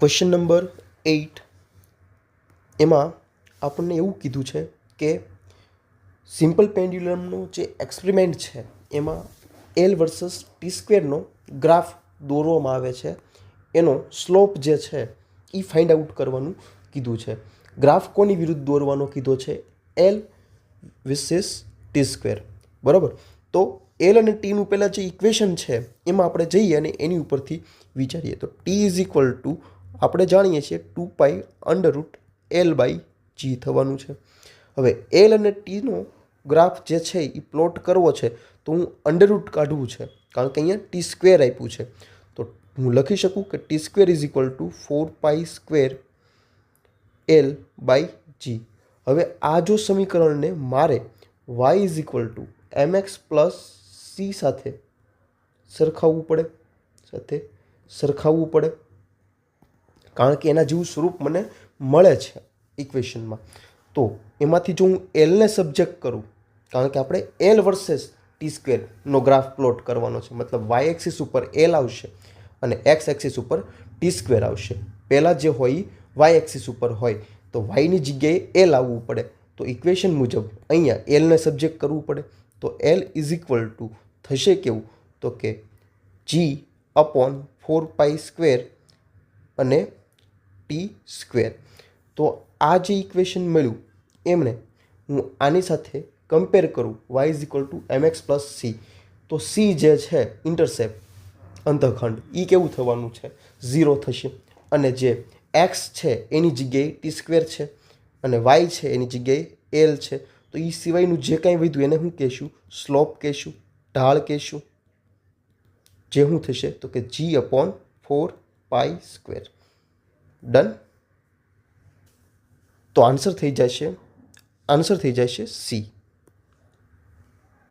Question number 8 એમાં આપણને એવું કીધું છે કે સિમ્પલ પેન્ડ્યુલમનો જે એક્સપેરિમેન્ટ છે એમાં એલ વર્સસ ટી સ્ક્વેરનો ગ્રાફ દોરવામાં આવે છે. એનો સ્લોપ જે છે એ ફાઇન્ડ આઉટ કરવાનું કીધું છે. ગ્રાફ કોની વિરુદ્ધ દોરવાનો કીધો છે? L versus T square. બરાબર. તો એલ અને ટીનું પહેલાં જે ઇક્વેશન છે એમાં આપણે જઈએ અને એની ઉપરથી વિચારીએ. તો ટી ઇઝ ઇક્વલ ટુ આપણે જાણીએ છીએ 2π√L/g થવાનું છે. હવે એલ અને ટીનો ગ્રાફ જે છે એ પ્લોટ કરવો છે તો હું અંડરરૂટ કાઢવું છે, કારણ કે અહીંયા ટી સ્ક્વેર આપ્યું છે. તો હું લખી શકું કે T square is equal to 4π² L/g. હવે આ જો સમીકરણને મારે y is equal to mx plus c સાથે સરખાવવું પડે, કારણ કે એના જેવું સ્વરૂપ મને મળે છે ઇક્વેશનમાં. તો એમાંથી જો હું એલને સબ્જેક્ટ કરું, કારણ કે આપણે એલ વર્સેસ ટી સ્ક્વેરનો ગ્રાફ પ્લોટ કરવાનો છે, મતલબ વાય એક્સિસ ઉપર એલ આવશે અને એક્સ એક્સિસ ઉપર ટી સ્ક્વેર આવશે. પહેલાં જે હોય એ વાય એક્સિસ ઉપર હોય તો વાયની જગ્યાએ એલ આવવું પડે. તો ઇક્વેશન મુજબ અહીંયા એલને સબ્જેક્ટ કરવું પડે. તો એલ ઇઝ ઇક્વલ ટુ થશે કેવું? તો કે g/4π² અને ટી સ્ક્વેર. તો આ જે ઇક્વેશન મળ્યું એમને હું આની સાથે કમ્પેર કરું, y is equal to mx plus C. તો સી જે છે ઇન્ટરસેપ્ટ અંતઃખંડ એ કેવું થવાનું છે? 0 થશે. અને જે એક્સ છે એની જગ્યાએ ટી સ્ક્વેર છે અને વાય છે એની જગ્યાએ એલ છે. તો એ સિવાયનું જે કાંઈ વધ્યું એને હું કહેશું? સ્લોપ કહેશું, ઢાળ કહેશું. જે શું થશે? તો કે g/4π². ડન. તો આન્સર થઈ જશે સી.